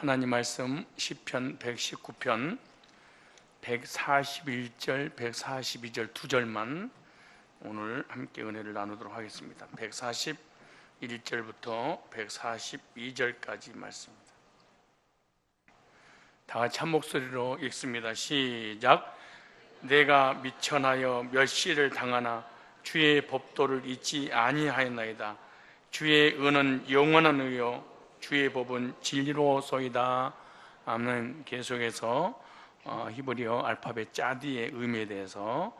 하나님 말씀 시편 119편 141절, 142절 두 절만 오늘 함께 은혜를 나누도록 하겠습니다. 141절부터 142절까지 말씀입니다. 다 같이 한 목소리로 읽습니다. 시작. 내가 미천하여 멸시를 당하나 주의 법도를 잊지 아니하였나이다. 주의 은은 영원한 의요 주의 법은 진리로소이다. 아멘. 계속해서 히브리어 알파벳 짜디의 의미에 대해서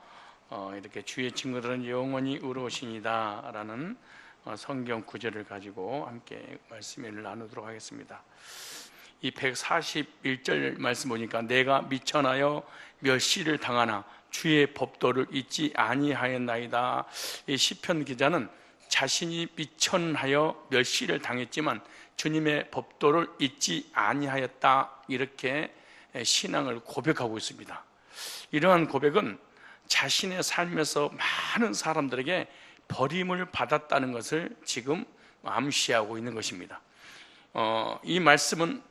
이렇게 주의 친구들은 영원히 의로우시니다 라는 성경 구절을 가지고 함께 말씀을 나누도록 하겠습니다. 이 141절 말씀 보니까 내가 미천하여 멸시를 당하나 주의 법도를 잊지 아니하였나이다. 이 시편 기자는 자신이 미천하여 멸시를 당했지만 주님의 법도를 잊지 아니하였다, 이렇게 신앙을 고백하고 있습니다. 이러한 고백은 자신의 삶에서 많은 사람들에게 버림을 받았다는 것을 지금 암시하고 있는 것입니다. 이 말씀은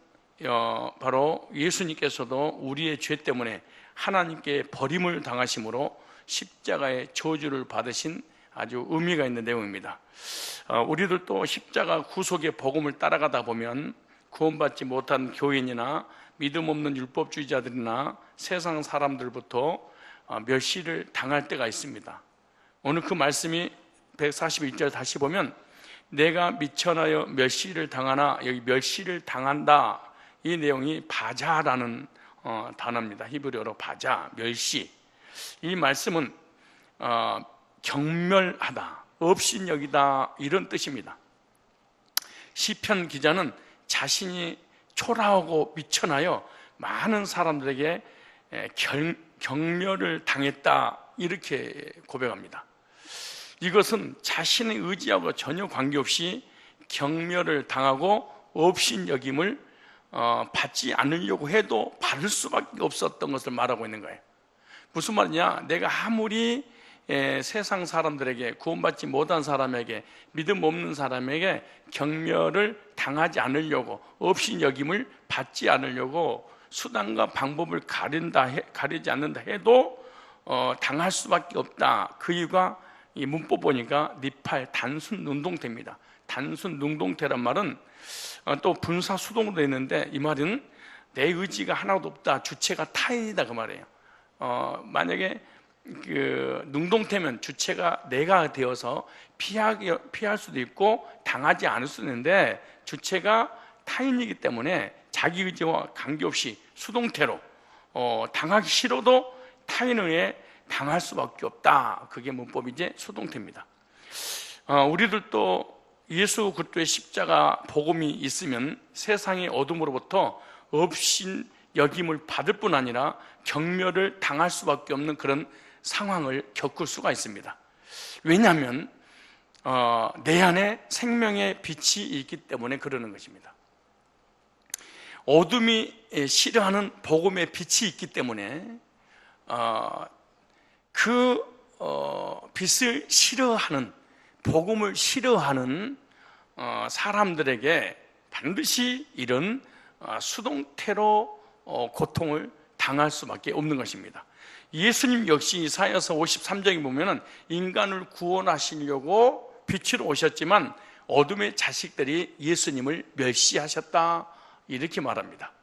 바로 예수님께서도 우리의 죄 때문에 하나님께 버림을 당하심으로 십자가의 저주를 받으신 아주 의미가 있는 내용입니다. 우리들도 십자가 구속의 복음을 따라가다 보면 구원받지 못한 교인이나 믿음 없는 율법주의자들이나 세상 사람들부터 멸시를 당할 때가 있습니다. 오늘 그 말씀이 141절 다시 보면 내가 미천하여 멸시를 당하나, 여기 멸시를 당한다, 이 내용이 바자라는 단어입니다. 히브리어로 바자, 멸시. 이 말씀은 경멸하다, 업신여기다, 이런 뜻입니다. 시편 기자는 자신이 초라하고 미천하여 많은 사람들에게 경멸을 당했다, 이렇게 고백합니다. 이것은 자신의 의지하고 전혀 관계없이 경멸을 당하고 업신여김을 받지 않으려고 해도 받을 수밖에 없었던 것을 말하고 있는 거예요. 무슨 말이냐? 내가 아무리 세상 사람들에게, 구원받지 못한 사람에게, 믿음 없는 사람에게 경멸을 당하지 않으려고, 업신여김을 받지 않으려고 수단과 방법을 가리지 않는다 해도 당할 수밖에 없다. 그 이유가 이 문법 보니까 니팔 단순 능동태입니다. 단순 능동태란 말은 또 분사 수동으로 되어 있는데, 이 말은 내 의지가 하나도 없다, 주체가 타인이다, 그 말이에요. 만약에 그 능동태면 주체가 내가 되어서 피할 수도 있고 당하지 않을 수도 있는데, 주체가 타인이기 때문에 자기 의지와 관계없이 수동태로 당하기 싫어도 타인에 의해 당할 수밖에 없다. 그게 문법이제 수동태입니다. 우리들도 예수 그리스도의 십자가 복음이 있으면 세상의 어둠으로부터 업신 여김을 받을 뿐 아니라 경멸을 당할 수밖에 없는 그런 상황을 겪을 수가 있습니다. 왜냐하면 내 안에 생명의 빛이 있기 때문에 그러는 것입니다. 어둠이 싫어하는 복음의 빛이 있기 때문에 그 빛을 싫어하는, 복음을 싫어하는 사람들에게 반드시 이런 수동태로 고통을 당할 수밖에 없는 것입니다. 예수님 역시 이사야서 53장에 보면 인간을 구원하시려고 빛으로 오셨지만 어둠의 자식들이 예수님을 멸시하셨다, 이렇게 말합니다.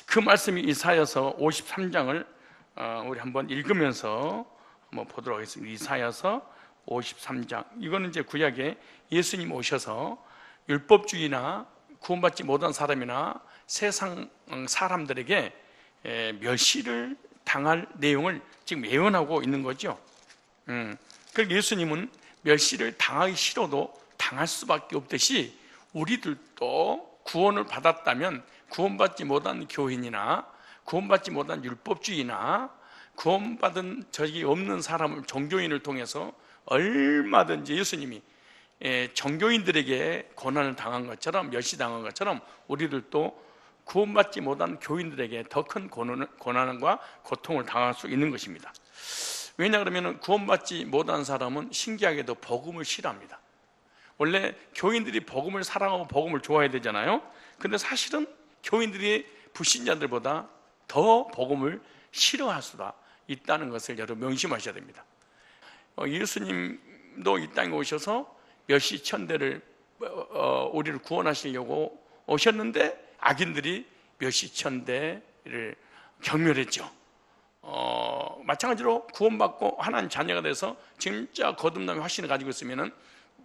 그 말씀이 이사야서 53장을 우리 한번 읽으면서 한번 보도록 하겠습니다. 이사야서 53장. 이거는 이제 구약에 예수님 오셔서 율법주의나 구원받지 못한 사람이나 세상 사람들에게 멸시를 당할 내용을 지금 예언하고 있는 거죠. 그러니까 예수님은 멸시를 당하기 싫어도 당할 수밖에 없듯이 우리들도 구원을 받았다면 구원받지 못한 교인이나 구원받지 못한 율법주의나 구원받은 적이 없는 사람을, 종교인을 통해서 얼마든지 예수님이 종교인들에게 고난을 당한 것처럼, 멸시당한 것처럼 우리들도 구원받지 못한 교인들에게 더 큰 고난과 고통을 당할 수 있는 것입니다. 왜냐 그러면 구원받지 못한 사람은 신기하게도 복음을 싫어합니다. 원래 교인들이 복음을 사랑하고 복음을 좋아해야 되잖아요. 근데 사실은 교인들이 불신자들보다 더 복음을 싫어할 수가 있다는 것을 여러분 명심하셔야 됩니다. 예수님도 이 땅에 오셔서 몇시 천대를 우리를 구원하시려고 오셨는데 악인들이 몇시 천대를 경멸했죠. 마찬가지로 구원받고 하나님 자녀가 돼서 진짜 거듭남의 확신을 가지고 있으면은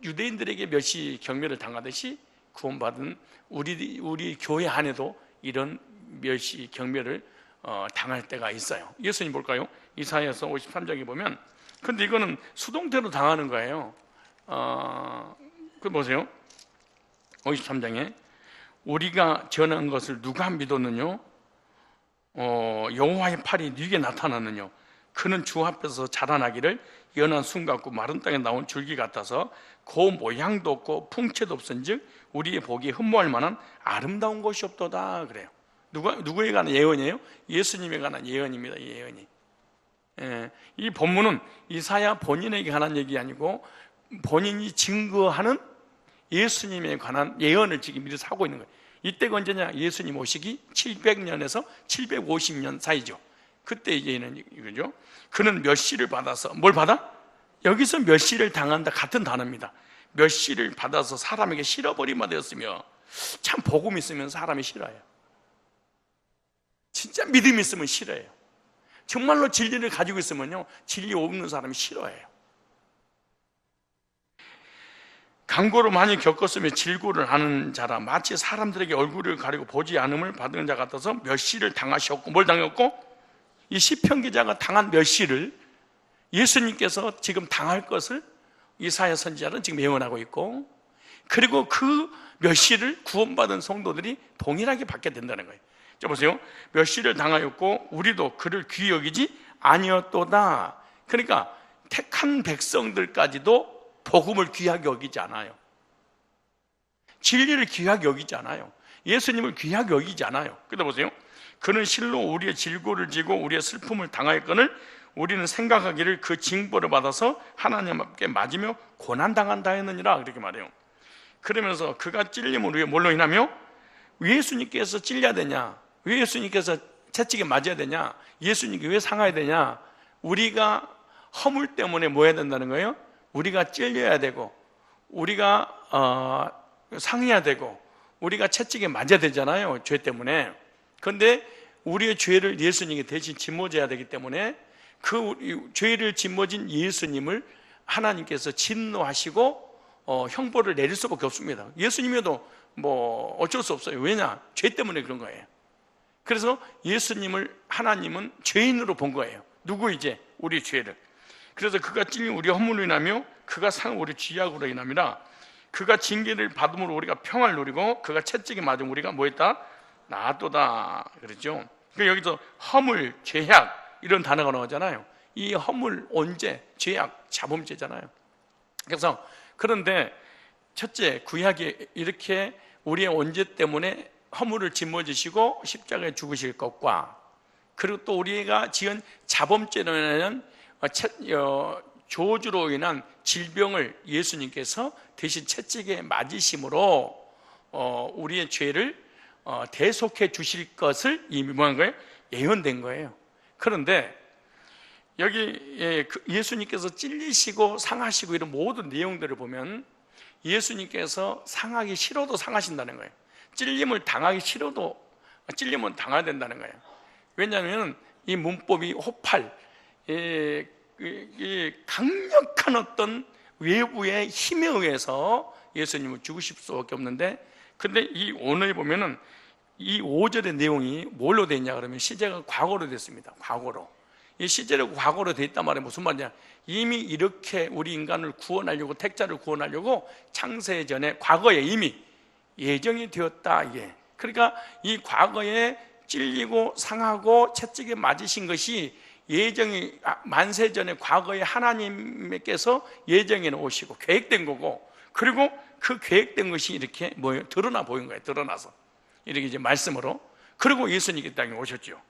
유대인들에게 몇시 경멸을 당하듯이 구원받은 우리 교회 안에도 이런 몇시 경멸을 당할 때가 있어요. 예수님 볼까요? 이사야서 53장에 보면, 근데 이거는 수동태로 당하는 거예요. 그 보세요. 53장에 우리가 전한 것을 누가 믿었느냐? 여호와의 팔이 네게 나타났느냐? 그는 주 앞에서 자라나기를 연한 순 같고 마른 땅에 나온 줄기 같아서 그 모양도 없고 풍채도 없은즉 우리의 보기에 흠모할 만한 아름다운 것이 없도다. 그래요. 누구에 관한 예언이에요? 예수님에 관한 예언입니다. 이 예언이. 이 본문은 이사야 본인에게 관한 얘기 아니고 본인이 증거하는 예수님에 관한 예언을 지금 미리 하고 있는 거예요. 이때가 언제냐? 예수님 오시기 700년에서 750년 사이죠. 그때 예언은 이거죠. 그는 멸시를 받아서, 뭘 받아? 여기서 멸시를 당한다 같은 단어입니다. 멸시를 받아서 사람에게 싫어버림만 되었으며, 참 복음 있으면 사람이 싫어요. 진짜 믿음 있으면 싫어해요. 정말로 진리를 가지고 있으면요, 진리 없는 사람이 싫어해요. 강고를 많이 겪었으며 질고를 하는 자라 마치 사람들에게 얼굴을 가리고 보지 않음을 받은 자 같아서 멸시를 당하셨고, 뭘 당했고? 이 시편 기자가 당한 멸시를 예수님께서 지금 당할 것을 이사야 선지자는 지금 예언하고 있고, 그리고 그 멸시를 구원받은 성도들이 동일하게 받게 된다는 거예요. 자 보세요. 멸시를 당하였고 우리도 그를 귀히 여기지 아니었도다. 그러니까 택한 백성들까지도 복음을 귀하게 여기지 않아요. 진리를 귀하게 여기지 않아요. 예수님을 귀하게 여기지 않아요. 그러다 보세요. 그는 실로 우리의 질고를 지고 우리의 슬픔을 당하였거늘 우리는 생각하기를 그 징벌을 받아서 하나님 앞에 맞으며 고난당한다 했느니라, 그렇게 말해요. 그러면서 그가 찔림으로 왜 뭘로 인하며? 왜 예수님께서 찔려야 되냐? 왜 예수님께서 채찍에 맞아야 되냐? 예수님께 왜 상해야 되냐? 우리가 허물 때문에 뭐 해야 된다는 거예요? 우리가 찔려야 되고 우리가 상해야 되고 우리가 채찍에 맞아야 되잖아요, 죄 때문에. 그런데 우리의 죄를 예수님께 대신 짊어져야 되기 때문에 그 죄를 짊어진 예수님을 하나님께서 진노하시고 형벌을 내릴 수밖에 없습니다. 예수님에도 뭐 어쩔 수 없어요. 왜냐? 죄 때문에 그런 거예요. 그래서 예수님을 하나님은 죄인으로 본 거예요. 누구? 이제 우리 죄를. 그래서 그가 찔린 우리 허물로 인하며 그가 상 우리 죄악으로 인함이라. 그가 징계를 받음으로 우리가 평화를 누리고 그가 채찍에 맞은 우리가 뭐했다? 나았도다. 그렇죠. 그러니까 여기서 허물, 죄악 이런 단어가 나오잖아요. 이 허물, 언제, 죄악, 자범죄잖아요. 그래서 그런데 첫째, 구약에 이렇게 우리의 언제 때문에 허물을 짊어지시고 십자가에 죽으실 것과, 그리고 또 우리가 지은 자범죄로 인한 저주로 인한 질병을 예수님께서 대신 채찍에 맞으심으로 우리의 죄를 대속해 주실 것을 이미 뭐한 거예요? 예언된 거예요. 그런데 여기 예수님께서 찔리시고 상하시고 이런 모든 내용들을 보면 예수님께서 상하기 싫어도 상하신다는 거예요. 찔림을 당하기 싫어도 찔림은 당해야 된다는 거예요. 왜냐하면 이 문법이 호팔, 이 강력한 어떤 외부의 힘에 의해서 예수님을 죽으실 수밖에 없는데, 근데 이 오늘에 보면은 이 5절의 내용이 뭘로 되어 있냐 그러면 시제가 과거로 됐습니다. 과거로. 이 시제가 과거로 되어 있단 말이에요. 무슨 말이냐? 이미 이렇게 우리 인간을 구원하려고, 택자를 구원하려고 창세 전에 과거에 이미 예정이 되었다, 이게. 그러니까 이 과거에 찔리고 상하고 채찍에 맞으신 것이 예정이 만세 전에 과거에 하나님께서 예정해 놓으시고 계획된 거고, 그리고 그 계획된 것이 이렇게 뭐예요? 드러나 보인 거예요. 드러나서 이렇게 이제 말씀으로. 그리고 예수님이 땅에 오셨죠.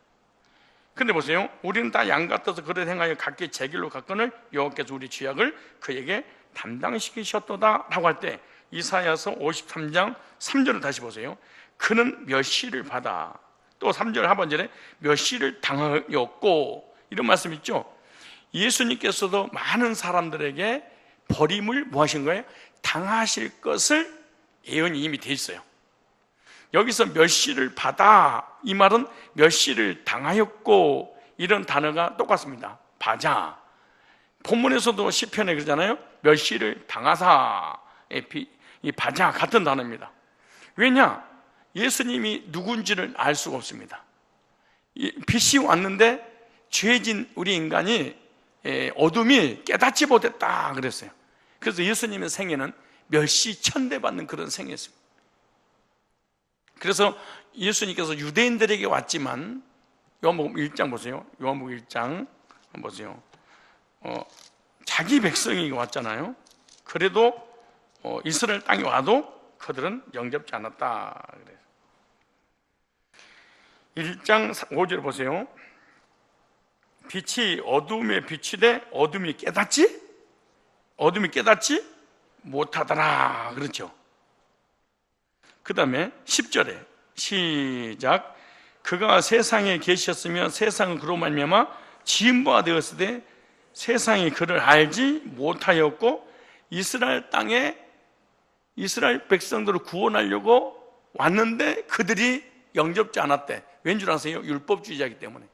근데 보세요. 우리는 다 양 같아서 그릇 행하여 각기 제 길로 갔거늘 여호와께서 우리 죄악을 그에게 담당시키셨도다 라고 할 때 이사야서 53장 3절을 다시 보세요. 그는 멸시를 받아. 또 3절 하반절에 멸시를 당하였고, 이런 말씀 있죠. 예수님께서도 많은 사람들에게 버림을 뭐 하신 거예요? 당하실 것을 예언이 이미 돼 있어요. 여기서 멸시를 받아, 이 말은 멸시를 당하였고, 이런 단어가 똑같습니다. 받아. 본문에서도 시편에 그러잖아요. 멸시를 당하사. 이 받아 같은 단어입니다. 왜냐? 예수님이 누군지를 알 수가 없습니다. 빛이 왔는데 죄진 우리 인간이 어둠이 깨닫지 못했다 그랬어요. 그래서 예수님의 생애는 멸시 천대받는 그런 생애였습니다. 그래서 예수님께서 유대인들에게 왔지만, 요한복음 1장 보세요. 요한복음 1장 보세요. 자기 백성이 왔잖아요. 그래도 이스라엘 땅에 와도 그들은 영접지 않았다. 1장 5절 보세요. 빛이 어둠에 비추되 어둠이 깨닫지? 어둠이 깨닫지 못하더라. 그렇죠. 그 다음에 10절에 시작. 그가 세상에 계셨으며 세상은 그로 말미암아 지은 바 되었으되 세상이 그를 알지 못하였고, 이스라엘 땅에 이스라엘 백성들을 구원하려고 왔는데 그들이 영접지 않았대. 왠 줄 아세요? 율법주의자이기 때문에.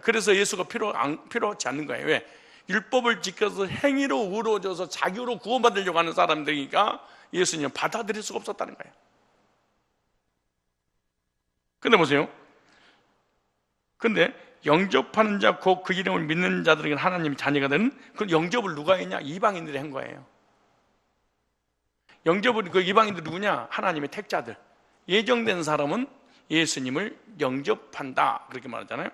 그래서 예수가 필요하지 않는 거예요. 왜? 율법을 지켜서 행위로 의로워져서 자기로 구원받으려고 하는 사람들이니까 예수님은 받아들일 수가 없었다는 거예요. 근데 보세요. 근데 영접하는 자 곧 그 이름을 믿는 자들에게는 하나님의 자녀가 되는, 그 영접을 누가 했냐? 이방인들이 한 거예요. 영접을, 그 이방인들 누구냐? 하나님의 택자들. 예정된 사람은 예수님을 영접한다, 그렇게 말하잖아요.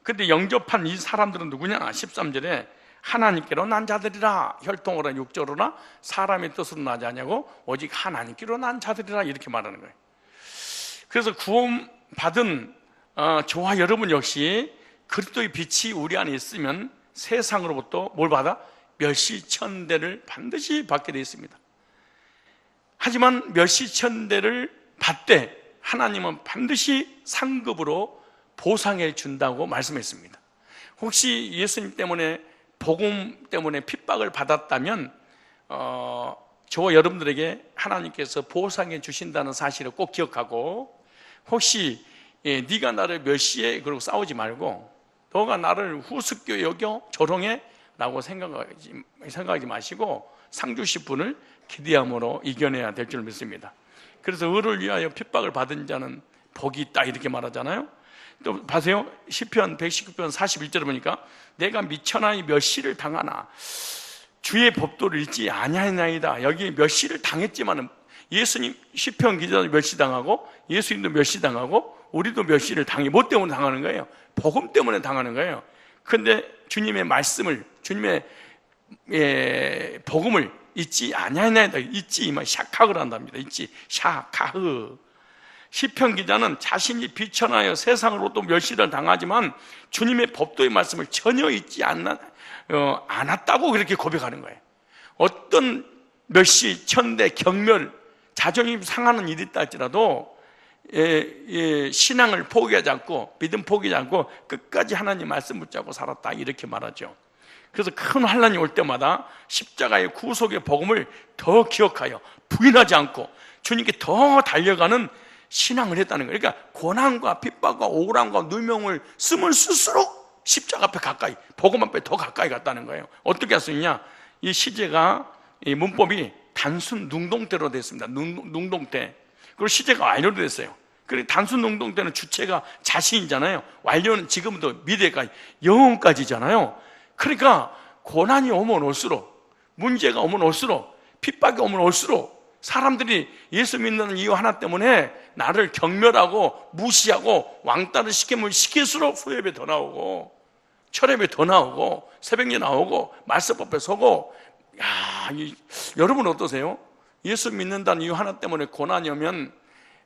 근데 영접한 이 사람들은 누구냐? 13절에 하나님께로 난 자들이라, 혈통으로나 육적으로나 사람의 뜻으로 나지 않냐고 오직 하나님께로 난 자들이라, 이렇게 말하는 거예요. 그래서 구원받은 저와 여러분 역시 그리스도의 빛이 우리 안에 있으면 세상으로부터 뭘 받아? 멸시천대를 반드시 받게 되어 있습니다. 하지만 멸시천대를 받되 하나님은 반드시 상급으로 보상해 준다고 말씀했습니다. 혹시 예수님 때문에, 복음 때문에 핍박을 받았다면 저와 여러분들에게 하나님께서 보상해 주신다는 사실을 꼭 기억하고, 혹시 네가 나를 멸시해 그러고 싸우지 말고 너가 나를 후습교 여겨 조롱해 라고 생각하지 마시고 상주실 분을 기대함으로 이겨내야 될 줄 믿습니다. 그래서 의를 위하여 핍박을 받은 자는 복이 있다, 이렇게 말하잖아요. 또 보세요. 시편 119편 41절에 보니까 내가 미천하여 멸시를 당하나 주의 법도를 잊지 아니하나이다. 여기 멸시를 당했지만은 예수님 시편 기자도 멸시당하고 예수님도 멸시당하고 우리도 멸시를 당해. 뭐 때문에 당하는 거예요? 복음 때문에 당하는 거예요. 그런데 주님의 말씀을, 주님의 복음을 잊지 아니하나이다. 잊지 마, 샤카흐를 한답니다. 잊지, 샤카흐. 시편 기자는 자신이 비천하여 세상으로도 멸시를 당하지만 주님의 법도의 말씀을 전혀 잊지 않았다고 그렇게 고백하는 거예요. 어떤 멸시, 천대, 경멸, 자존심 상하는 일이 있다 할지라도 신앙을 포기하지 않고, 믿음 포기하지 않고 끝까지 하나님 말씀 붙잡고 살았다, 이렇게 말하죠. 그래서 큰 환난이 올 때마다 십자가의 구속의 복음을 더 기억하여 부인하지 않고 주님께 더 달려가는 신앙을 했다는 거예요. 그러니까 고난과 핍박과 억울함과 누명을 쓰면 쓸수록 십자가 앞에 가까이, 복음 앞에 더 가까이 갔다는 거예요. 어떻게 할 수 있냐? 이 시제가, 이 문법이 단순 능동태로 됐습니다. 능동태. 그리고 시제가 완료로 됐어요. 그리고 단순 능동태는 주체가 자신이잖아요. 완료는 지금부터 미래까지, 영혼까지잖아요. 그러니까 고난이 오면 올수록, 문제가 오면 올수록, 핍박이 오면 올수록 사람들이 예수 믿는 이유 하나 때문에 나를 경멸하고 무시하고 왕따를 시킬수록 후예배 더 나오고 철회배 더 나오고 새벽에 나오고 말씀 앞에 서고. 여러분 어떠세요? 예수 믿는다는 이유 하나 때문에 고난이 오면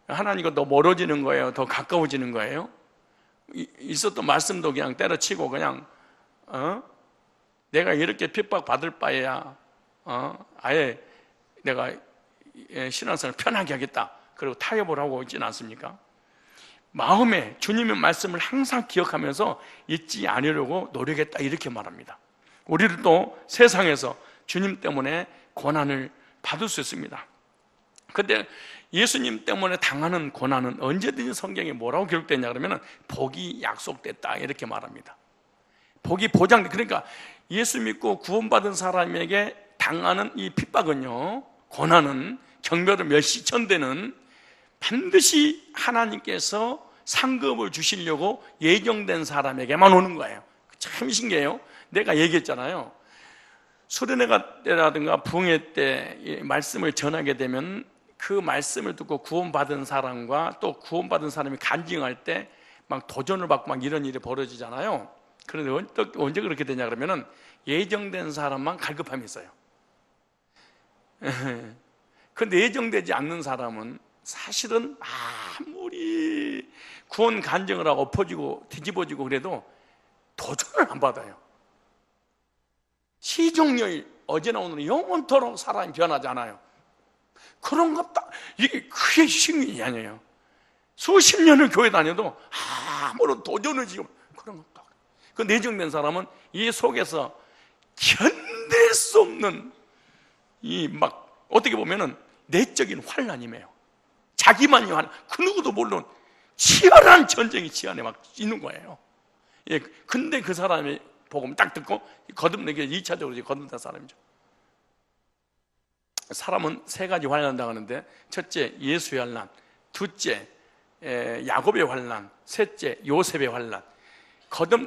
하나님과 더 멀어지는 거예요? 더 가까워지는 거예요? 있었던 말씀도 그냥 때려치고 그냥 내가 이렇게 핍박 받을 바에야 아예 내가 신앙생활을 편하게 하겠다, 그리고 타협을 하고 있지는 않습니까? 마음에 주님의 말씀을 항상 기억하면서 잊지 않으려고 노력했다, 이렇게 말합니다. 우리를 또 세상에서 주님 때문에 고난을 받을 수 있습니다. 근데 예수님 때문에 당하는 고난은 언제든지 성경에 뭐라고 기록됐냐 그러면 복이 약속됐다, 이렇게 말합니다. 복이 보장돼. 그러니까 예수 믿고 구원받은 사람에게 당하는 이 핍박은요, 고난은, 경멸을 몇 시천대는 반드시 하나님께서 상급을 주시려고 예정된 사람에게만 오는 거예요. 참 신기해요. 내가 얘기했잖아요. 수련회 때라든가 부흥회 때 말씀을 전하게 되면 그 말씀을 듣고 구원받은 사람과 또 구원받은 사람이 간증할 때 막 도전을 받고 막 이런 일이 벌어지잖아요. 그런데 언제 그렇게 되냐 그러면은 예정된 사람만 갈급함이 있어요. 그런데 예정되지 않는 사람은 사실은 아무리 구원 간증을 하고 엎어지고 뒤집어지고 그래도 도전을 안 받아요. 시종일 어제나 오늘은 영원토록 사람이 변하지 않아요. 그런 것, 이게 그게 신이 아니에요. 수십 년을 교회 다녀도 아무런 도전을 지금 그런 것도. 그 내정된 사람은 이 속에서 견딜 수 없는 이 막 어떻게 보면은 내적인 환란이에요. 자기만이 환란, 그 누구도 모르는 치열한 전쟁이 지 안에 막 있는 거예요. 예, 근데 그 사람이 복음 딱 듣고 거듭내게 2차적으로 거듭난 사람이죠. 사람은 세 가지 환난 당하는데, 첫째 예수의 환난, 둘째 야곱의 환난, 셋째 요셉의 환난.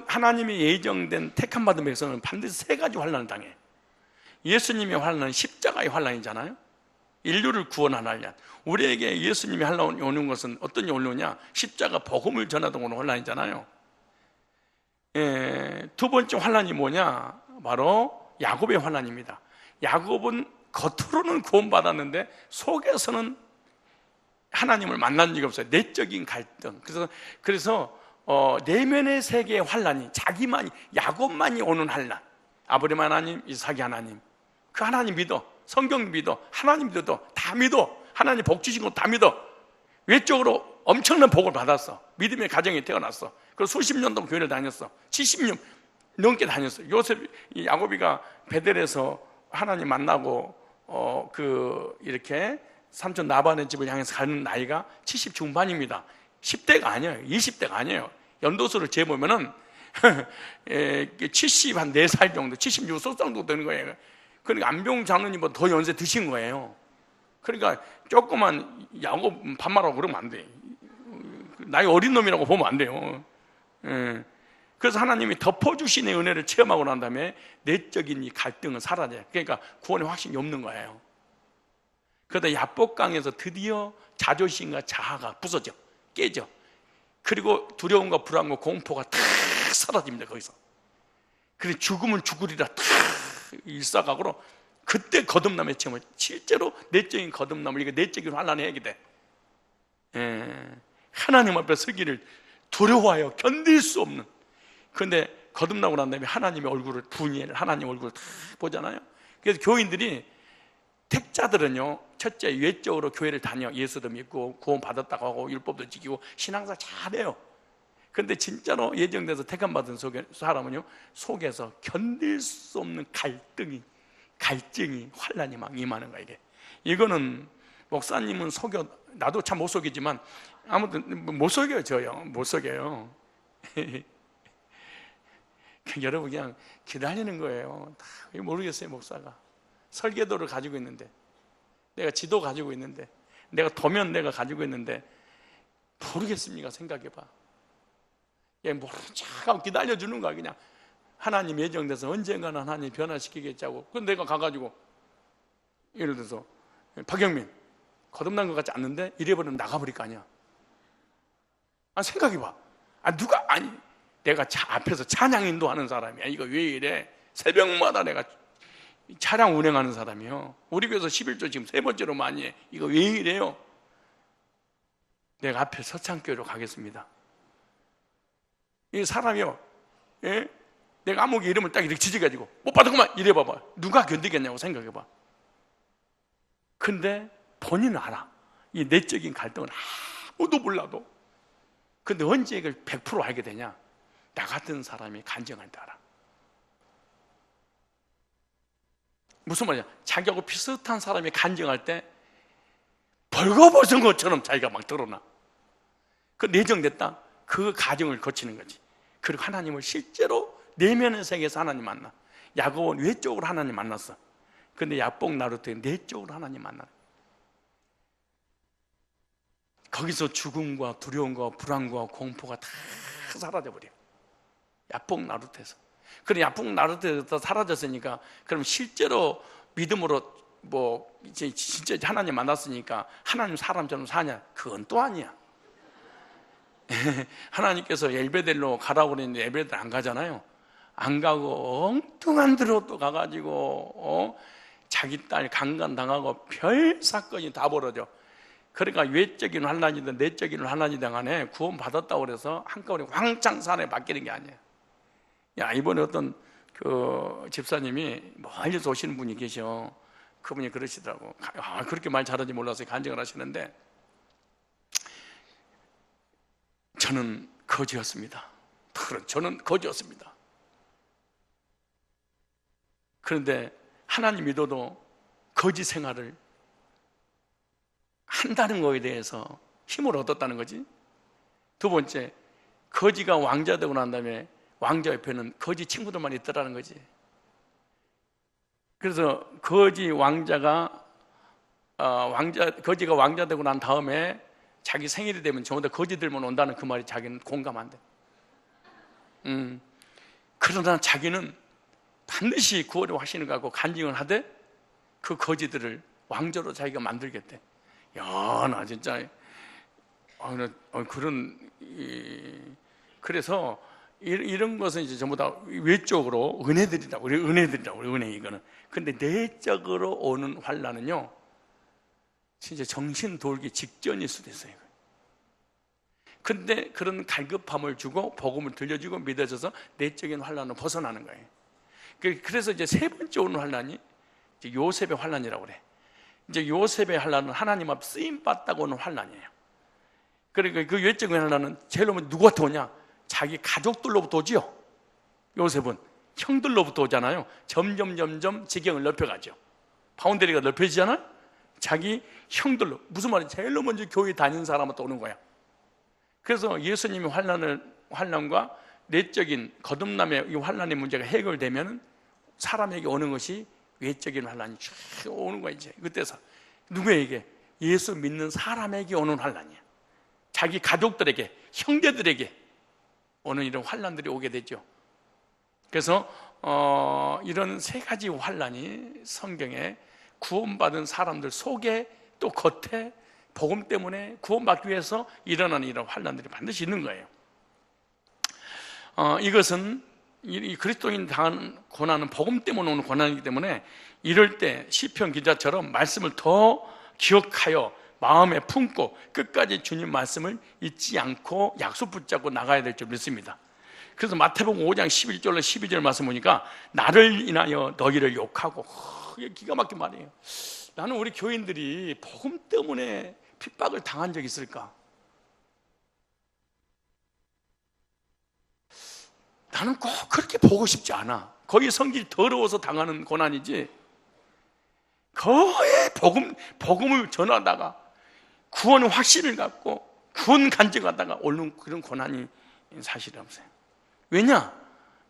하나님이 예정된 택함 받은 백성은 반드시 세 가지 환난을 당해. 예수님의 환난은 십자가의 환난이잖아요. 인류를 구원하는 환난. 우리에게 예수님이 환난이 오는 것은 어떤 일이 오느냐, 십자가 복음을 전하던 오는 환난이잖아요. 두 번째 환난이 뭐냐, 바로 야곱의 환난입니다. 야곱은 겉으로는 구원받았는데 속에서는 하나님을 만난 적이 없어요. 내적인 갈등. 그래서 내면의 세계의 환난이, 자기만이, 야곱만이 오는 환난. 아브라함 하나님, 이삭이 하나님, 그 하나님 믿어, 성경 믿어, 하나님 믿어도 다 믿어, 하나님 복 주신 거 다 믿어. 외적으로 엄청난 복을 받았어. 믿음의 가정에 태어났어. 그리고 수십 년 동안 교회를 다녔어. 70년 넘게 다녔어. 야곱이가 베델에서 하나님 만나고 이렇게 삼촌 라반의 집을 향해서 가는 나이가 70 중반입니다. 10대가 아니에요. 20대가 아니에요. 연도수를 재보면은 70 한 4살 정도, 76살 정도 되는 거예요. 그러니까 안병 장로님보다 더 연세 드신 거예요. 그러니까 조그만 야곱 반말하고 그러면 안 돼. 나이 어린 놈이라고 보면 안 돼요. 그래서 하나님이 덮어주신 은혜를 체험하고 난 다음에 내적인 이 갈등은 사라져요. 그러니까 구원의 확신이 없는 거예요. 그러다 야복강에서 드디어 자존심과 자아가 부서져, 깨져. 그리고 두려움과 불안과 공포가 다 사라집니다. 거기서. 그래서 죽으면 죽으리라 다 일사각오로 그때 거듭남의 체험을, 실제로 내적인 거듭남을, 이게 내적인 환난의 핵이 돼. 하나님 앞에 서기를 두려워하여 견딜 수 없는. 그런데 거듭나고 난 다음에 하나님의 얼굴을, 하나님 얼굴을 다 보잖아요. 그래서 교인들이, 택자들은요, 첫째 외적으로 교회를 다녀, 예수도 믿고 구원 받았다고 하고 율법도 지키고 신앙사 잘해요. 그런데 진짜로 예정돼서 택함 받은 사람은요, 속에서 견딜 수 없는 갈증이, 환란이 막 임하는 거야. 이거는 목사님은 속여, 나도 참 못 속이지만 아무튼 못 속여요. 저요 못 속여요. 여러분 그냥 기다리는 거예요. 다 모르겠어요. 목사가 설계도를 가지고 있는데, 내가 지도 가지고 있는데, 내가 도면 내가 가지고 있는데 모르겠습니까? 생각해봐. 모른 척하고 기다려주는 거야. 그냥 하나님 예정돼서 언젠가는 하나님 변화시키겠자고. 그럼 내가 가가지고 예를 들어서 박영민 거듭난 것 같지 않는데 이래버리면 나가버릴 거 아니야. 생각해봐. 내가 앞에서 찬양 인도하는 사람이야. 이거 왜 이래? 새벽마다 내가 차량 운행하는 사람이요. 우리 교회에서 11조 지금 3번째로 많이 해. 이거 왜 이래요? 내가 앞에 서창교회로 가겠습니다. 이 사람이요, 예? 내가 아무개 이름을 딱 이렇게 지지가지고 못 받았구만 이래 봐봐. 누가 견디겠냐고 생각해봐. 근데 본인은 알아. 이 내적인 갈등은 아무도 몰라도. 근데 언제 이걸 100% 알게 되냐? 나 같은 사람이 간증할 때 알아. 무슨 말이야? 자기하고 비슷한 사람이 간증할 때 벌거벗은 것처럼 자기가 막 드러나. 그 내정됐다. 그 과정을 거치는 거지. 그리고 하나님을 실제로 내면의 세계에서 하나님 만나. 야곱은 외적으로 하나님 만났어. 근데 야복 나루토는 내적으로 하나님 만나. 거기서 죽음과 두려움과 불안과 공포가 다 사라져버려. 야복 나루토에서. 그래, 야복 나루토에서 사라졌으니까 그럼 실제로 믿음으로 뭐 이제 진짜 하나님 만났으니까 하나님 사람처럼 사냐? 그건 또 아니야. 하나님께서 엘베델로 가라고 그랬는데 엘베델 안 가잖아요. 안 가고 엉뚱한 데로 또 가가지고 자기 딸 강간당하고 별 사건이 다 벌어져. 그러니까 외적인 환난이든 내적인 환난이든 간에 구원받았다고 그래서 한꺼번에 왕창 산에 바뀌는 게 아니에요. 야, 이번에 어떤 그 집사님이 멀리서 오시는 분이 계셔. 그분이 그러시더라고. 그렇게 말 잘하는지 몰라서 간증을 하시는데, 저는 거지였습니다. 저는 거지였습니다. 그런데 하나님 믿어도 거지 생활을 한다는 거에 대해서 힘을 얻었다는 거지. 두 번째, 거지가 왕자 되고 난 다음에 왕자 옆에는 거지 친구들만 있더라는 거지. 그래서 거지 왕자가 거지가 왕자 되고 난 다음에 자기 생일이 되면 전부 다 거지들만 온다는 그 말이 자기는 공감한대. 그러나 자기는 반드시 구원의 확신을 갖고 간증을 하되 그 거지들을 왕자로 자기가 만들겠대. 야, 나 진짜 그래서 이런 것은 이제 전부 다 외적으로 은혜들이라고, 우리 은혜들이라고, 우리 은혜 이거는. 근데 내적으로 오는 환난은요, 진짜 정신 돌기 직전일 수도 있어요. 근데 그런 갈급함을 주고 복음을 들려주고 믿어져서 내적인 환난을 벗어나는 거예요. 그래서 이제 세 번째 오는 환난이 이제 요셉의 환난이라고 그래. 이제 요셉의 환난은 하나님 앞 쓰임 받다고 오는 환난이에요. 그러니까 그 외적인 환난은 제일 먼저 누구한테 오냐? 자기 가족들로부터 오지요. 요셉은 형들로부터 오잖아요. 점점 지경을 넓혀가죠. 바운더리가 넓혀지잖아요. 자기 형들로. 무슨 말이지? 제일 먼저 교회 다니는 사람한테 오는 거야. 그래서 예수님의 환난과 내적인 거듭남의 이 환난의 문제가 해결되면 사람에게 오는 것이 외적인 환난이 쭉 오는 거야. 이제 그때서 누구에게? 예수 믿는 사람에게 오는 환난이야. 자기 가족들에게, 형제들에게 오는 이런 환난들이 오게 되죠. 그래서 이런 세 가지 환난이 성경에 구원받은 사람들 속에 또 겉에 복음 때문에 구원받기 위해서 일어나는 이런 환난들이 반드시 있는 거예요. 이것은 이 그리스도인 당하는 고난은 복음 때문에 오는 고난이기 때문에 이럴 때 시편 기자처럼 말씀을 더 기억하여 마음에 품고 끝까지 주님 말씀을 잊지 않고 약속 붙잡고 나가야 될 줄 믿습니다. 그래서 마태복음 5장 11절로 12절 말씀 보니까 나를 인하여 너희를 욕하고, 이게 기가 막힌 말이에요. 나는 우리 교인들이 복음 때문에 핍박을 당한 적이 있을까? 나는 꼭 그렇게 보고 싶지 않아. 거의 성질이 더러워서 당하는 고난이지, 거의 복음을 전하다가 구원의 확신을 갖고 구원 간증하다가 오는 그런 고난이 사실은 없어요. 왜냐?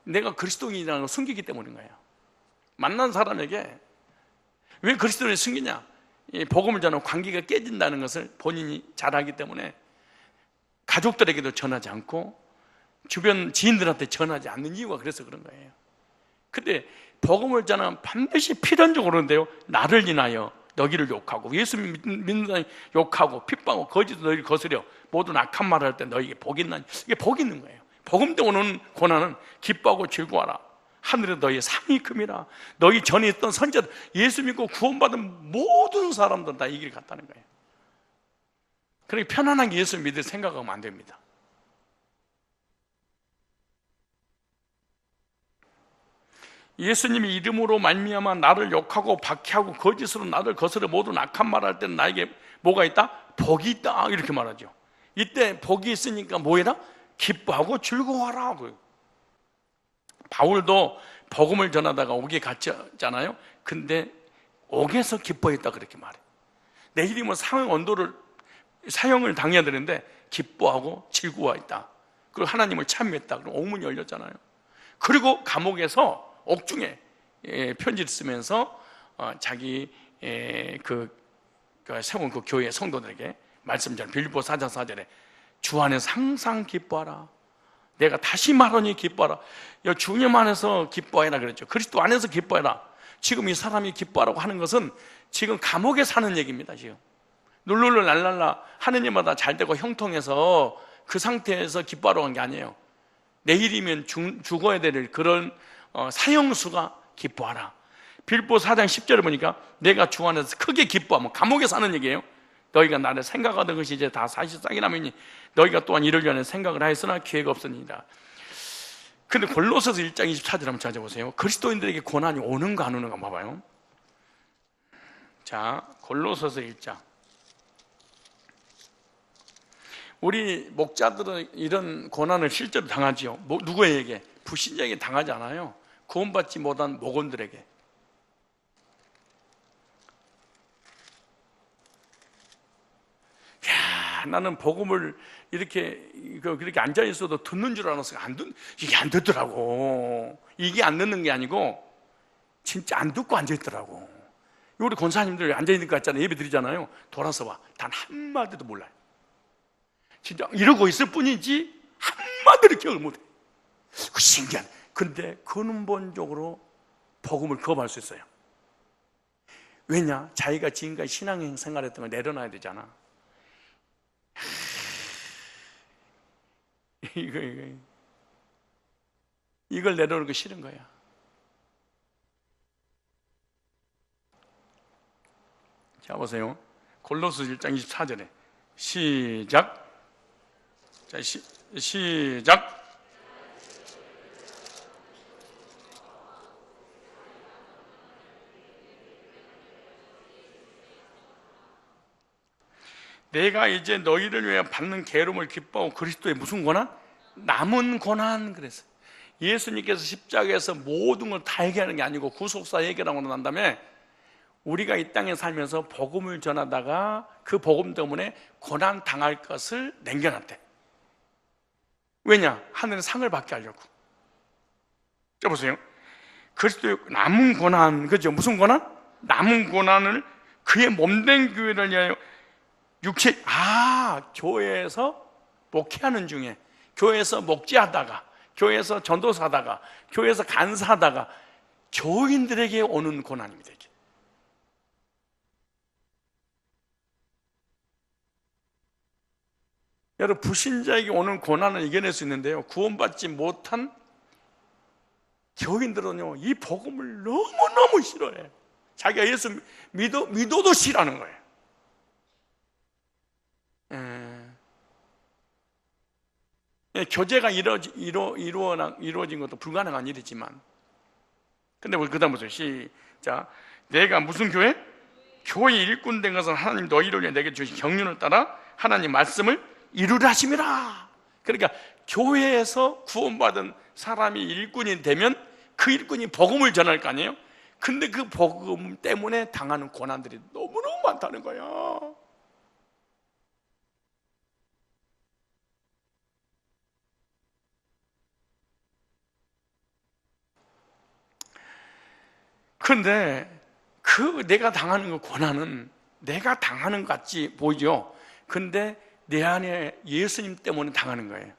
내가 그리스도인이라는 걸 숨기기 때문인 거예요. 만난 사람에게 왜 그리스도를 숨기냐? 이 복음을 전하는 관계가 깨진다는 것을 본인이 잘 알기 때문에 가족들에게도 전하지 않고 주변 지인들한테 전하지 않는 이유가 그래서 그런 거예요. 근데 복음을 전하면 반드시 필연적으로 그러는데요, 나를 인하여 너희를 욕하고, 예수 믿는 사람이 욕하고 핍박하고 거짓으로 너희를 거스려 모든 악한 말을 할 때 너희에게 복이 있나니, 이게 복이 있는 거예요. 복음 때문에 오는 고난은 기뻐하고 즐거워하라. 하늘에 너희의 상이 큼이라. 너희 전에 있던 선지자들, 예수 믿고 구원받은 모든 사람들은 다 이 길 갔다는 거예요. 그러니까 편안하게 예수 믿을 생각하면 안 됩니다. 예수님이 이름으로 말미암아 나를 욕하고 박해하고 거짓으로 나를 거스려 모든 악한 말할 때는 나에게 뭐가 있다? 복이 있다, 이렇게 말하죠. 이때 복이 있으니까 뭐해라? 기뻐하고 즐거워하라. 바울도 복음을 전하다가 옥에 갇혔잖아요. 근데 옥에서 기뻐했다, 그렇게 말해. 내일이면 사형을 당해야 되는데 기뻐하고 즐거워했다. 그리고 하나님을 참여했다. 그럼 옥문이 열렸잖아요. 그리고 감옥에서 옥중에 편지를 쓰면서 자기 세운 그 교회 성도들에게 말씀전 빌립보 4장 4절에 주 안에서 항상 기뻐하라. 내가 다시 말하니 기뻐하라. 주님 안에서 기뻐해라 그랬죠. 그리스도 안에서 기뻐해라. 지금 이 사람이 기뻐하라고 하는 것은 지금 감옥에 사는 얘기입니다. 지금 룰룰루 랄랄라 하는 일마다 잘 되고 형통해서 그 상태에서 기뻐하라고 한 게 아니에요. 내일이면 죽어야 될 그런 사형수가 기뻐하라. 빌립보 4장 10절을 보니까 내가 주 안에서 크게 기뻐하면, 감옥에 사는 얘기예요. 너희가 나를 생각하던 것이 이제 다 사실상이라면 너희가 또한 이를 위하여 생각을 하였으나 기회가 없으니라. 근데 골로새서 1장 24절 한번 찾아보세요. 그리스도인들에게 고난이 오는가 안 오는가 봐봐요. 자, 골로새서 1장. 우리 목자들은 이런 고난을 실제로 당하지요. 누구에게? 불신자에게 당하지 않아요. 구원받지 못한 목원들에게. 야, 나는 복음을 이렇게 그렇게 앉아 있어도 듣는 줄 알았어. 이게 안 듣더라고. 이게 안 듣는 게 아니고 진짜 안 듣고 앉아 있더라고. 우리 권사님들 앉아 있는 것 같잖아요. 예배 드리잖아요. 돌아서 봐. 단 한마디도 몰라요. 진짜 이러고 있을 뿐이지 한마디를 기억을 못해. 그 신기한. 근데 근본적으로 복음을 거부할 수 있어요. 왜냐? 자기가 지금까지 신앙 생활했던 걸 내려놔야 되잖아. 이걸 내려놓는 거 싫은 거야. 자, 보세요. 골로새 1장 24절에 시작. 자, 시작. 내가 이제 너희를 위해 받는 괴로움을 기뻐하고 그리스도의 무슨 고난? 남은 고난. 그랬어요. 예수님께서 십자가에서 모든 걸 다 해결하는 게 아니고 구속사 해결하고 난 다음에 우리가 이 땅에 살면서 복음을 전하다가 그 복음 때문에 고난 당할 것을 남겨놨대. 왜냐? 하늘의 상을 받게 하려고. 자, 보세요. 그리스도의 남은 고난, 그죠? 무슨 고난? 남은 고난을 그의 몸된 교회를 위하여 교회에서 목회하는 중에, 교회에서 목지하다가, 교회에서 전도사다가, 교회에서 간사하다가 교인들에게 오는 고난입니다. 이게. 여러분, 불신자에게 오는 고난을 이겨낼 수 있는데요, 구원받지 못한 교인들은요, 이 복음을 너무너무 싫어해. 자기가 예수 믿어도 싫어하는 거예요. 교제가 이루어진 것도 불가능한 일이지만, 근데 그 다음 보세요. 시작. 내가 무슨 교회? 교회 일꾼 된 것은 하나님 너희를 위해 내게 주신 경륜을 따라 하나님 말씀을 이루려 하심이라. 그러니까 교회에서 구원받은 사람이 일꾼이 되면 그 일꾼이 복음을 전할 거 아니에요? 근데 그 복음 때문에 당하는 고난들이 너무너무 많다는 거야. 그런데 내가 당하는 그 고난은 내가 당하는 것 같이 보이죠. 근데 내 안에 예수님 때문에 당하는 거예요.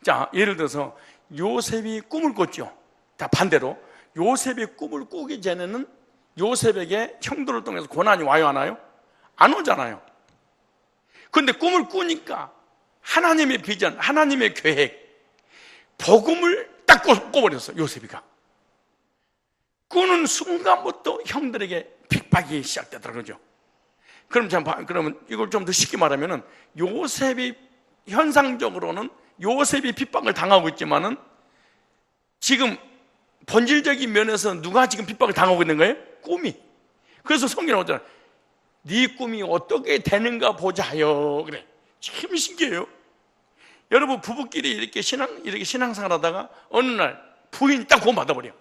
자, 예를 들어서 요셉이 꿈을 꿨죠. 다 반대로 요셉이 꿈을 꾸기 전에는 요셉에게 형들을 통해서 고난이 와요, 안 와요? 안 오잖아요. 그런데 꿈을 꾸니까 하나님의 비전, 하나님의 계획, 복음을 딱 꿔버렸어, 요셉이가. 꾸는 순간부터 형들에게 핍박이 시작되더라고요. 그러면 이걸 좀 더 쉽게 말하면은, 요셉이 현상적으로는 요셉이 핍박을 당하고 있지만은 지금 본질적인 면에서 누가 지금 핍박을 당하고 있는 거예요? 꿈이. 그래서 성경에 오잖아. 네 꿈이 어떻게 되는가 보자요. 그래. 참 신기해요. 여러분 부부끼리 이렇게 신앙생활 하다가 어느 날 부인이 딱 구원 받아버려.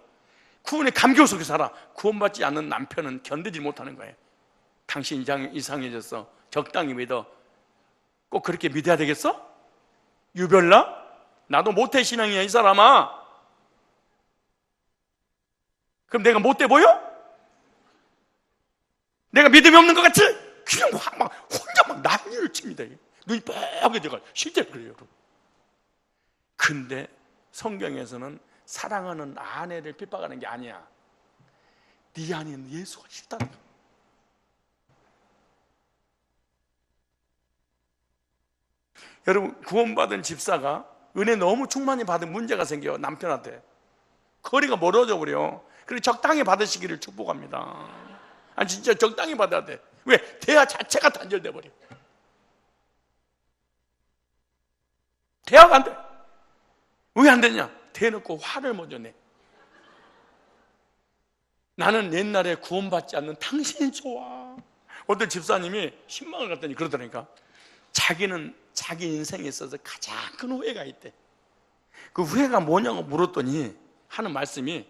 구원의 감격 속에 살아. 구원받지 않는 남편은 견디지 못하는 거예요. 당신 이상해졌어. 적당히 믿어. 꼭 그렇게 믿어야 되겠어? 유별나? 나도 모태 신앙이야 이 사람아. 그럼 내가 못돼 보여? 내가 믿음이 없는 것 같지? 그냥 막 혼자 막 난리를 칩니다. 눈이 뻑하게 돼가 실제로 그래요, 여러분. 근데 성경에서는 사랑하는 아내를 핍박하는 게 아니야. 네 안에 있는 예수가 싫다는 거야. 여러분 구원받은 집사가 은혜 너무 충만히 받은 문제가 생겨요. 남편한테 거리가 멀어져 버려. 그래서 적당히 받으시기를 축복합니다. 아니 진짜 적당히 받아야 돼. 왜? 대화 자체가 단절돼 버려. 대화가 안 돼. 왜 안 되냐? 대놓고 화를 먼저 내. 나는 옛날에 구원받지 않는 당신이 좋아. 어떤 집사님이 신방을 갔더니 그러더라니까. 자기는 자기 인생에 있어서 가장 큰 후회가 있대. 그 후회가 뭐냐고 물었더니 하는 말씀이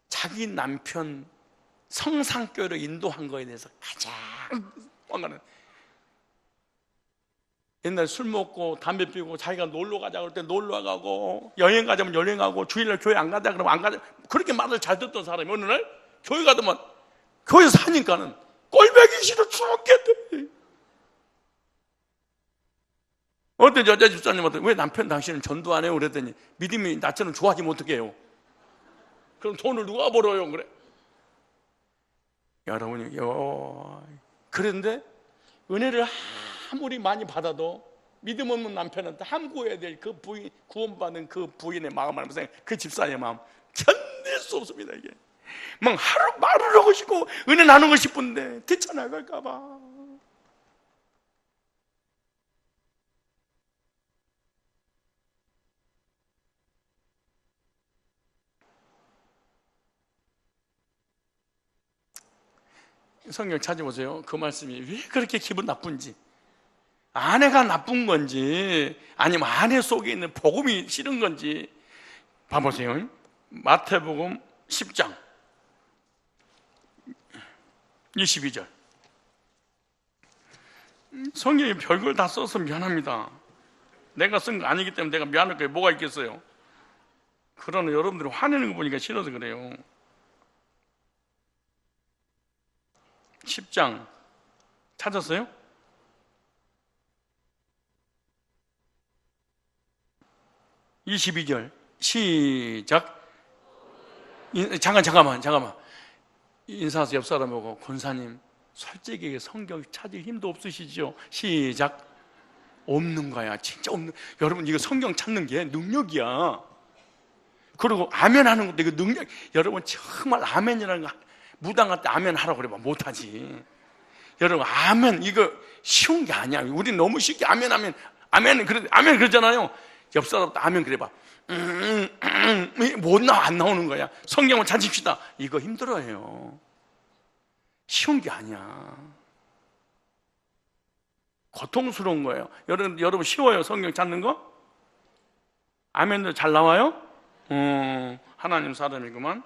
자기 남편 성상교회로 인도한 거에 대해서 가장 화가 나. 옛날에 술 먹고 담배 피우고 자기가 놀러 가자 그럴 때 놀러 가고 여행 가자면 여행 가고 주일날 교회 안 가자 그러면 안 가자 그렇게 말을 잘 듣던 사람이 어느 날 교회 가더만 교회 사니까는 꼴보기 싫어 죽겠대. 어떤 여자 집사님한테 왜 남편 당신은 전도 안 해요? 그랬더니 믿음이 나처럼 좋아지면 어떻게 해요? 그럼 돈을 누가 벌어요? 그래. 여러분이 그런데 은혜를 아무리 많이 받아도 믿음 없는 남편한테 함구해야 될 그 부인, 구원받은 그 부인의 마음을 생각, 그 집사의 마음 견딜 수 없습니다. 이게 막 말을 하고 싶고 은혜 나누고 싶은데 뛰쳐나갈까봐. 성경 찾아보세요. 그 말씀이 왜 그렇게 기분 나쁜지, 아내가 나쁜 건지 아니면 아내 속에 있는 복음이 싫은 건지 봐보세요. 마태복음 10장 22절. 성경이 별걸 다 써서 미안합니다. 내가 쓴 거 아니기 때문에 내가 미안할 게 뭐가 있겠어요. 그러나 여러분들이 화내는 거 보니까 싫어서 그래요. 10장 찾았어요? (22절) 시작. 잠깐만 인사해서 옆 사람 보고 권사님 솔직히 성경 찾을 힘도 없으시죠? 시작. 없는 거야. 진짜 없는. 여러분 이거 성경 찾는 게 능력이야. 그리고 아멘 하는 것도 이거 능력. 여러분 정말 아멘이라는 거 무당할 때 아멘 하라고 그래봐 못하지. 여러분 아멘 이거 쉬운 게 아니야. 우리 너무 쉽게 아멘 아멘 그러잖아요. 옆 사람도 아멘 그래봐. 못 나와 안 나오는 거야. 성경을 찾읍시다. 이거 힘들어요. 쉬운 게 아니야. 고통스러운 거예요. 여러분 쉬워요 성경 찾는 거? 아멘도 잘 나와요? 하나님 사람이구만.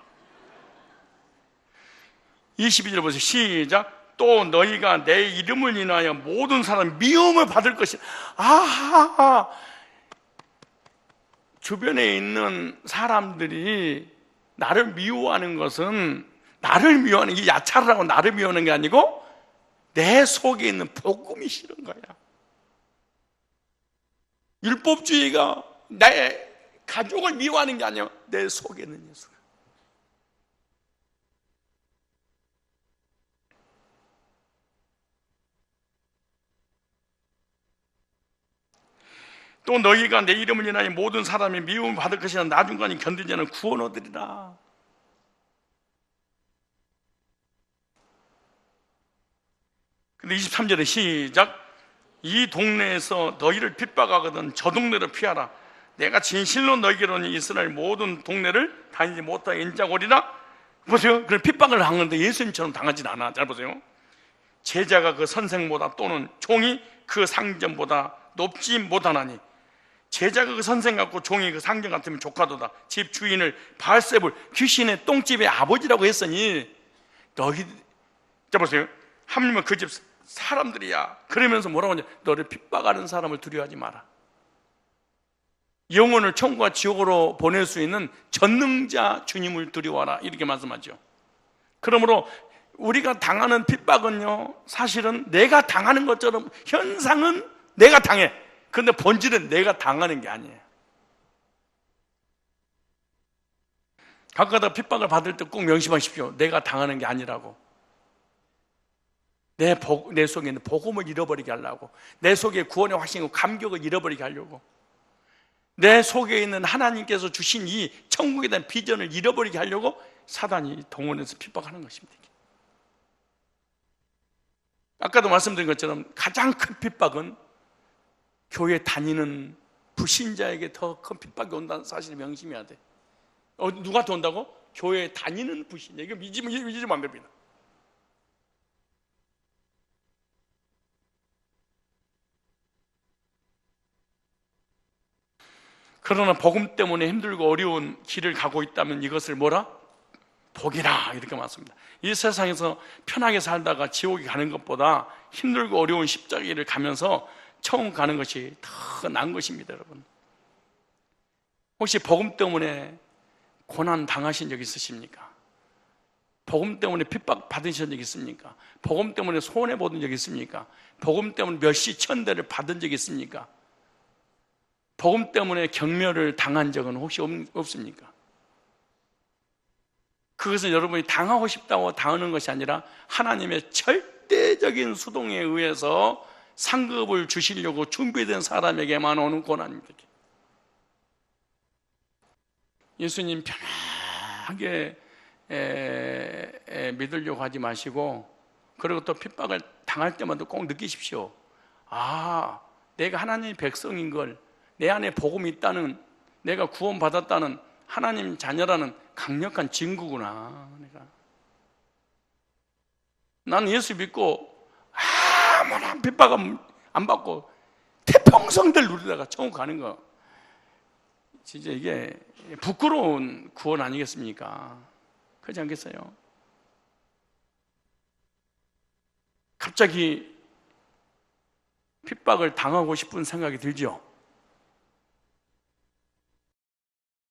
22절 보세요. 시작. 또 너희가 내 이름을 인하여 모든 사람 미움을 받을 것이다. 아하, 주변에 있는 사람들이 나를 미워하는 것은 나를 미워하는 게 야차라고 나를 미워하는 게 아니고 내 속에 있는 복음이 싫은 거야. 율법주의가 내 가족을 미워하는 게 아니야. 내 속에 있는 예수. 또 너희가 내 이름을 인하여 모든 사람이 미움을 받을 것이나 나중까지 견디지 않은 구원 얻으리라. 근데 23절에 시작. 이 동네에서 너희를 핍박하거든 저 동네로 피하라. 내가 진실로 너희에게로는 이스라엘 모든 동네를 다니지 못하게 인자고리라. 보세요. 그런 핍박을 하는데 예수님처럼 당하진 않아. 잘 보세요. 제자가 그 선생보다 또는 종이 그 상전보다 높지 못하나니, 제자가 그 선생 같고 종이 그 상전 같으면 조카도다. 집 주인을 바알세불 귀신의 똥집의 아버지라고 했으니 너희, 자 보세요. 하물며 그 집 사람들이야. 그러면서 뭐라고 하냐, 너를 핍박하는 사람을 두려워하지 마라. 영혼을 천국과 지옥으로 보낼 수 있는 전능자 주님을 두려워하라, 이렇게 말씀하죠. 그러므로 우리가 당하는 핍박은요, 사실은 내가 당하는 것처럼 현상은 내가 당해. 그런데 본질은 내가 당하는 게 아니에요. 가끔가다 핍박을 받을 때 꼭 명심하십시오. 내가 당하는 게 아니라고. 내 속에 있는 복음을 잃어버리게 하려고, 내 속에 구원의 확신과 감격을 잃어버리게 하려고, 내 속에 있는 하나님께서 주신 이 천국에 대한 비전을 잃어버리게 하려고 사단이 동원해서 핍박하는 것입니다. 아까도 말씀드린 것처럼 가장 큰 핍박은 교회 다니는 불신자에게 더 큰 핍박이 온다는 사실을 명심해야 돼. 누구한테 온다고? 교회 다니는 불신자. 이거 믿으면 안 됩니다. 그러나 복음 때문에 힘들고 어려운 길을 가고 있다면 이것을 뭐라? 복이라, 이렇게 말씀합니다. 이 세상에서 편하게 살다가 지옥에 가는 것보다 힘들고 어려운 십자가 길을 가면서 천국 가는 것이 더 나은 것입니다. 여러분, 혹시 복음 때문에 고난 당하신 적 있으십니까? 복음 때문에 핍박 받으신 적 있습니까? 복음 때문에 손해 보던 적 있습니까? 복음 때문에 멸시 천대를 받은 적 있습니까? 복음 때문에 경멸을 당한 적은 혹시 없습니까? 그것은 여러분이 당하고 싶다고 당하는 것이 아니라 하나님의 절대적인 수동에 의해서 상급을 주시려고 준비된 사람에게만 오는 고난입니다. 예수님 편하게 믿으려고 하지 마시고, 그리고 또 핍박을 당할 때마다 꼭 느끼십시오. 아, 내가 하나님의 백성인 걸, 내 안에 복음이 있다는, 내가 구원받았다는 하나님 자녀라는 강력한 증거구나. 나는 예수 믿고 아무런 핍박 안 받고 태평성들 누리다가 천국 가는 거, 진짜 이게 부끄러운 구원 아니겠습니까? 그렇지 않겠어요? 갑자기 핍박을 당하고 싶은 생각이 들죠?